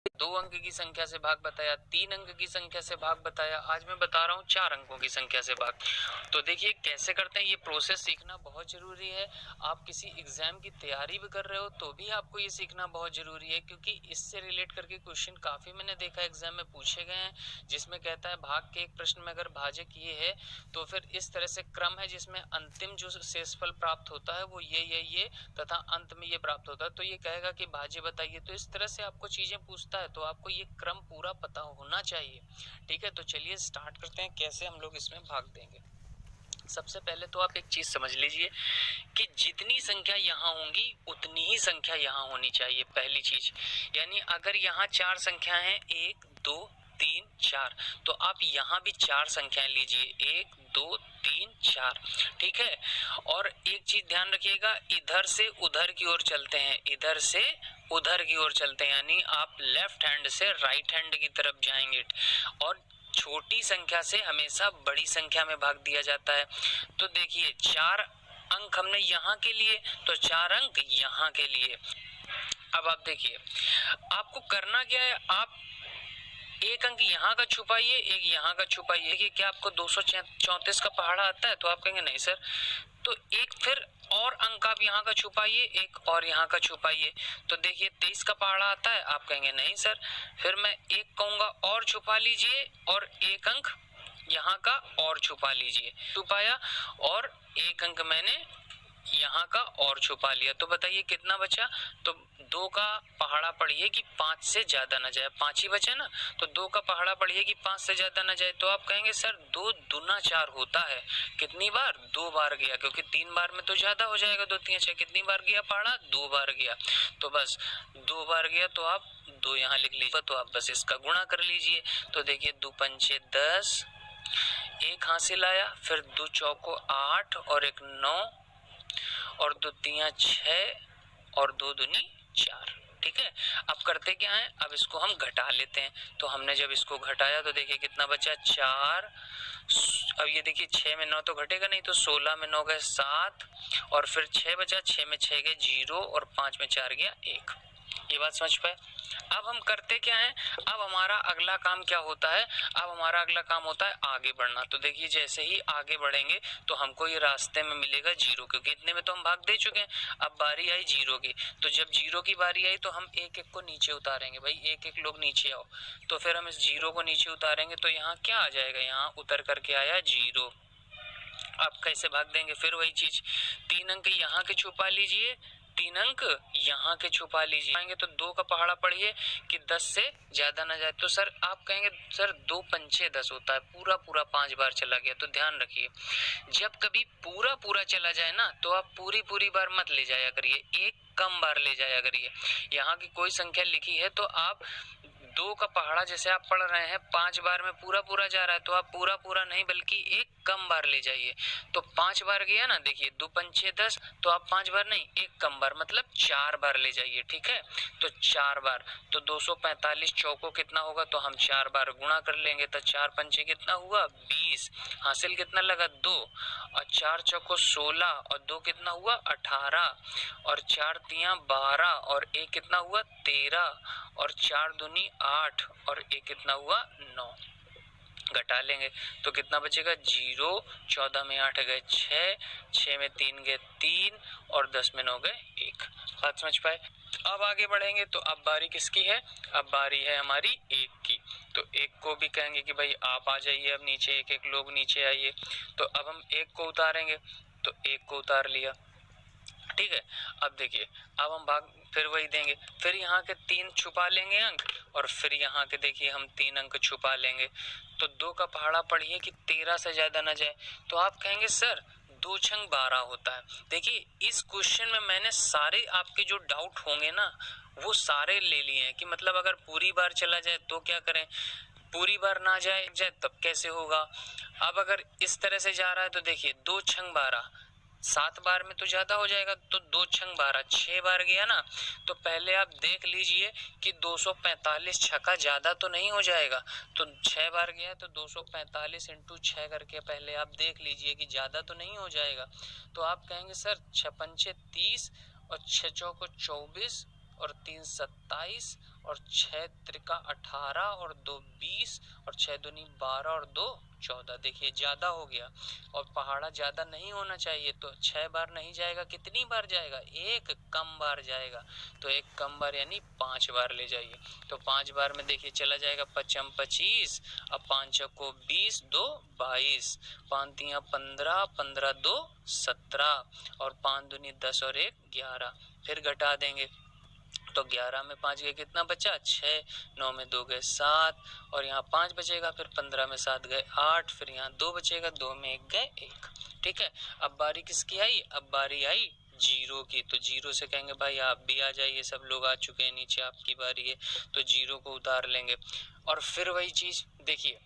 2 अंक की संख्या से भाग बताया, 3 अंक की संख्या से भाग बताया, आज मैं बता रहा हूँ 4 अंकों की संख्या से भाग। तो देखिए कैसे करते हैं, ये प्रोसेस सीखना बहुत जरूरी है। आप किसी एग्जाम की तैयारी भी कर रहे हो तो भी आपको ये सीखना बहुत जरूरी है, क्योंकि इससे रिलेट करके क्वेश्चन काफी मैंने देखा एग्जाम में पूछे गए हैं, जिसमें कहता है भाग के एक प्रश्न में अगर भाजक ये है तो फिर इस तरह से क्रम है जिसमें अंतिम जो शेषफल प्राप्त होता है वो ये तथा अंत में ये प्राप्त होता है। तो ये कहेगा कि भाज्य बताइए, तो इस तरह से आपको चीजें पूछता है, तो आपको ये क्रम पूरा पता होना चाहिए। ठीक है, तो चलिए स्टार्ट करते हैं कैसे हम लोग इसमें भाग देंगे। सबसे पहले तो आप एक चीज समझ लीजिए कि जितनी संख्या यहाँ होंगी उतनी ही संख्या यहाँ होनी चाहिए, पहली चीज। यानी अगर यहाँ 4 संख्या है 1 2 3 4, तो आप यहाँ भी 4 संख्याएं लीजिए, 1 2 3 4। ठीक है, और एक चीज ध्यान रखिएगा, इधर से उधर की ओर चलते हैं, इधर से उधर की ओर चलते हैं, यानी आप लेफ्ट हैंड से राइट हैंड की तरफ जाएंगे। और छोटी संख्या से हमेशा बड़ी संख्या में भाग दिया जाता है। तो देखिए 4 अंक हमने यहाँ के लिए, तो 4 अंक यहाँ के लिए। अब आप देखिए आपको करना क्या है, आप एक अंक यहाँ का छुपाइए, एक यहाँ का छुपाइए। देखिए क्या आपको 234 का पहाड़ा आता है, तो आप कहेंगे नहीं सर, तो एक फिर और अंक आप यहाँ का छुपाइए, एक और यहाँ का छुपाइए। तो देखिए 23 का पहाड़ा आता है, आप कहेंगे नहीं सर, फिर मैं एक कहूंगा और छुपा लीजिए, और एक अंक यहाँ का और छुपा लीजिए। छुपाया और एक अंक मैंने यहाँ का और छुपा लिया, तो बताइए कितना बचा। तो 2 का पहाड़ा पढ़िए कि 5 से ज्यादा न जाए, 5 ही बचा ना, तो 2 का पहाड़ा पढ़िए कि 5 से ज्यादा न जाए। तो आप कहेंगे सर 2 दूना 4 होता है, कितनी बार, 2 बार गया, क्योंकि 3 बार में तो ज्यादा हो जाएगा, 2 3 6, कितनी बार गया पहाड़ा, 2 बार गया। तो बस 2 बार गया, तो आप 2 यहाँ लिख लीजिए, तो आप बस इसका गुणा कर लीजिए। तो देखिए 2 पंचे 10, एक हासिल आया, फिर 2 चौको 8 और एक 9, और 2 तिया 6 और 2 दूनी 4। ठीक है, अब करते क्या है, अब इसको हम घटा लेते हैं। तो हमने जब इसको घटाया तो देखिए कितना बचा, 4। अब ये देखिए 6 में 9 तो घटेगा नहीं, तो 16 में 9 गए 7, और फिर 6 बचा, 6 में 6 गए 0, और 5 में 4 गया 1। ये बात समझ पाए। अब हम करते क्या है, अब हमारा अगला काम क्या होता है, अब हमारा अगला काम होता है आगे बढ़ना। तो देखिए जैसे ही आगे बढ़ेंगे तो हमको ये रास्ते में मिलेगा 0, क्योंकि इतने में तो हम भाग दे चुके हैं। अब बारी आई 0 की, तो जब 0 की बारी आई तो हम एक एक को नीचे उतारेंगे, भाई एक एक लोग नीचे आओ। तो फिर हम इस 0 को नीचे उतारेंगे, तो यहाँ क्या आ जाएगा, यहाँ उतर करके आया 0। आप कैसे भाग देंगे, फिर वही चीज, 3 अंक यहाँ के छुपा लीजिए, 3 अंक यहाँ के छुपा लीजिए। आएंगे तो 2 का पहाड़ा पढ़िए कि 10 से ज्यादा ना जाए। तो सर आप कहेंगे सर 2 पंचे 10 होता है, पूरा पूरा 5 बार चला गया। तो ध्यान रखिए जब कभी पूरा पूरा चला जाए ना, तो आप पूरी पूरी बार मत ले जाया करिए, एक कम बार ले जाया करिए। यहाँ की कोई संख्या लिखी है तो आप 2 का पहाड़ा जैसे आप पढ़ रहे हैं 5 बार में पूरा पूरा जा रहा है, तो आप पूरा पूरा नहीं बल्कि एक कम बार ले जाइए। तो 5 बार गया ना, देखिए 2 पंचे 10, तो आप 5 बार नहीं, एक कम बार मतलब 4 बार ले जाइए। ठीक है, तो 4 बार, तो 245 चौको कितना होगा, तो हम 4 बार गुणा कर लेंगे, तो 4 पंचे कितना हुआ 20, हासिल कितना लगा 2, और 4 चौको 16, और 2 कितना हुआ 18, और 4 तिया 12, और 1 कितना हुआ 13, और 4 दूनी 8, और 1 कितना हुआ 9। घटा लेंगे तो कितना बचेगा 0, 14 में 8 गए 6, 6 में 3 गए 3, और 10 में 9 गए 1। बात समझ पाए। अब आगे बढ़ेंगे, तो अब बारी किसकी है, अब बारी है हमारी 1 की। तो 1 को भी कहेंगे कि भाई आप आ जाइए, अब नीचे एक एक लोग नीचे आइए। तो अब हम 1 को उतारेंगे, तो 1 को उतार लिया। ठीक है, अब देखिए अब हम भाग फिर वही देंगे, फिर यहाँ के 3 छुपा लेंगे अंक, और फिर यहाँ के देखिए हम 3 अंक छुपा लेंगे। तो 2 का पहाड़ा पढ़िए कि 13 से ज्यादा ना जाए। तो आप कहेंगे सर 2 छंग 12 होता है। देखिए इस क्वेश्चन में मैंने सारे आपके जो डाउट होंगे ना वो सारे ले लिए हैं, कि मतलब अगर पूरी बार चला जाए तो क्या करें, पूरी बार ना जाए तब कैसे होगा। अब अगर इस तरह से जा रहा है तो देखिए 2 छंग 12, 7 बार में तो ज्यादा हो जाएगा, तो 2 छंग 12, 6 बार गया ना। तो पहले आप देख लीजिए कि 245 छक्का ज्यादा तो नहीं हो जाएगा। तो 6 बार गया तो 245 इंटू 6 करके पहले आप देख लीजिए कि ज्यादा तो नहीं हो जाएगा। तो आप कहेंगे सर 6 पंचे 30, और 6 चौको 24, और 3 27, और 6 त्रिका 18 और 2 20 और 6 दूनी 12 और 2 14। देखिए ज्यादा हो गया और पहाड़ा ज्यादा नहीं होना चाहिए, तो 6 बार नहीं जाएगा, कितनी बार जाएगा, एक कम बार जाएगा। तो एक कम बार यानी 5 बार ले जाइए। तो 5 बार में देखिए चला जाएगा 5 25, अब 5 चौको 20, 2 22, 5 तिया 15, 15 2 17 और 5 दूनी 10 और 1 11। फिर घटा देंगे तो 11 में 5 गए कितना बचा 6, 9 में 2 गए 7 और यहाँ 5 बचेगा, फिर 15 में 7 गए 8, फिर यहाँ 2 बचेगा, 2 में 1 गए 1। ठीक है, अब बारी किसकी आई, अब बारी आई जीरो की। तो जीरो से कहेंगे भाई आप भी आ जाइए, सब लोग आ चुके हैं नीचे, आपकी बारी है, तो जीरो को उतार लेंगे। और फिर वही चीज देखिए,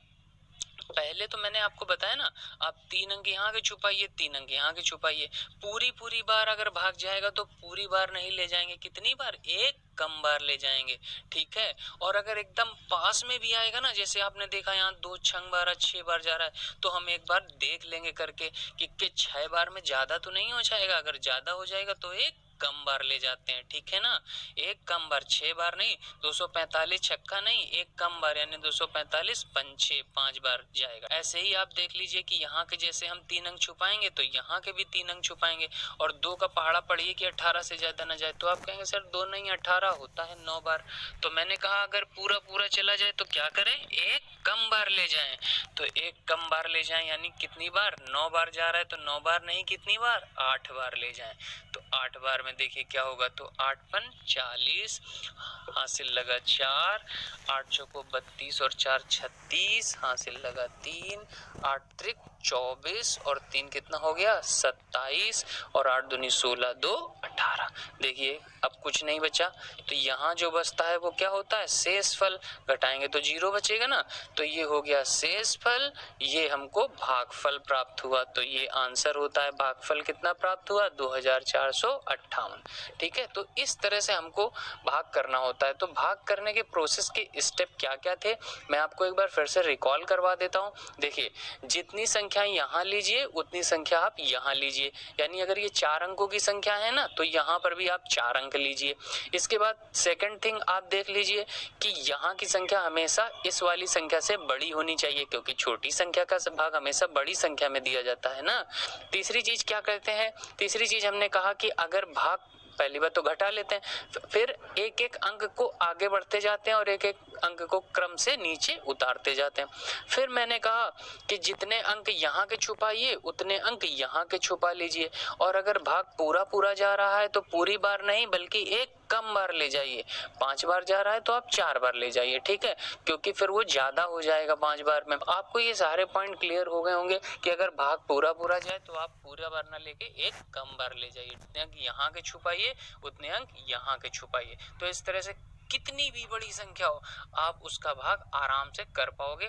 पहले तो मैंने आपको बताया ना, आप 3 अंक यहाँ के छुपाइए, 3 अंक यहाँ के छुपाइए। पूरी बार अगर भाग जाएगा तो पूरी बार नहीं ले जाएंगे, कितनी बार, एक कम बार ले जाएंगे। ठीक है, और अगर एकदम पास में भी आएगा ना, जैसे आपने देखा यहाँ 2 छंग 12 6 बार जा रहा है, तो हम एक बार देख लेंगे करके कि 6 बार में ज्यादा तो नहीं हो जाएगा, अगर ज्यादा हो जाएगा तो एक कम बार ले जाते हैं। ठीक है ना, एक कम बार, 6 बार नहीं, 245 छक्का नहीं, एक कम बार यानी 245 पंचे 5 बार जाएगा। ऐसे ही आप देख लीजिए कि यहाँ के जैसे हम 3 अंक छुपाएंगे तो यहाँ के भी 3 अंक छुपाएंगे। और 2 का पहाड़ा पढ़िए कि 18 से ज्यादा ना जाए, तो आप कहेंगे सर 2 नहीं 18 होता है 9 बार। तो मैंने कहा अगर पूरा चला जाए तो क्या करें, एक कम बार ले जाएं। तो एक कम बार ले जाएं यानी कितनी बार, 9 बार जा रहा है तो 9 बार नहीं, कितनी बार, 8 बार ले जाएं। तो 8 बार में देखिए क्या होगा, तो 8 पन 40, हासिल लगा 4, 8 चौको 32 और 4 36, हासिल लगा 3, 8 त्रिक 24 और 3 कितना हो गया 27 और 8 दूनी 16, 2 18। देखिए अब कुछ नहीं बचा, तो यहाँ जो बचता है वो क्या होता है, शेष फल। घटाएंगे तो 0 बचेगा ना, तो ये हो गया शेष फल, ये हमको भागफल प्राप्त हुआ। तो ये आंसर होता है, भागफल कितना प्राप्त हुआ 2458। ठीक है, तो इस तरह से हमको भाग करना होता है। तो भाग करने के प्रोसेस के स्टेप क्या क्या थे, मैं आपको एक बार फिर से रिकॉल करवा देता हूँ। देखिए जितनी संख्या यहाँ लीजिए उतनी संख्या आप यहाँ लीजिए, यानी अगर ये 4 अंकों की संख्या है ना, तो यहाँ पर भी आप 4 अंक लीजिए। इसके बाद सेकंड थिंग आप देख लीजिए कि यहाँ की संख्या हमेशा इस वाली संख्या से बड़ी होनी चाहिए, क्योंकि छोटी संख्या का भाग हमेशा बड़ी संख्या में दिया जाता है ना। तीसरी चीज क्या करते हैं, तीसरी चीज हमने कहा कि अगर भाग, पहली बात तो घटा लेते हैं, फिर एक एक अंक को आगे बढ़ते जाते हैं और एक एक अंक को क्रम से नीचे उतारते जाते हैं। फिर मैंने कहा कि जितने अंक यहाँ के छुपाइए उतने अंक यहाँ के छुपा लीजिए, और अगर भाग पूरा जा रहा है तो पूरी बार नहीं बल्कि एक कम बार ले जाइए। 5 बार जा रहा है तो आप 4 बार ले जाइए, ठीक है, क्योंकि फिर वो ज्यादा हो जाएगा 5 बार में। आपको ये सारे पॉइंट क्लियर हो गए होंगे कि अगर भाग पूरा जाए तो आप पूरा बार ना लेके एक कम बार ले जाइए, जितने अंक यहाँ के छुपाइए उतने अंक यहाँ के छुपाइए। तो इस तरह से कितनी भी बड़ी संख्या हो आप उसका भाग आराम से कर पाओगे।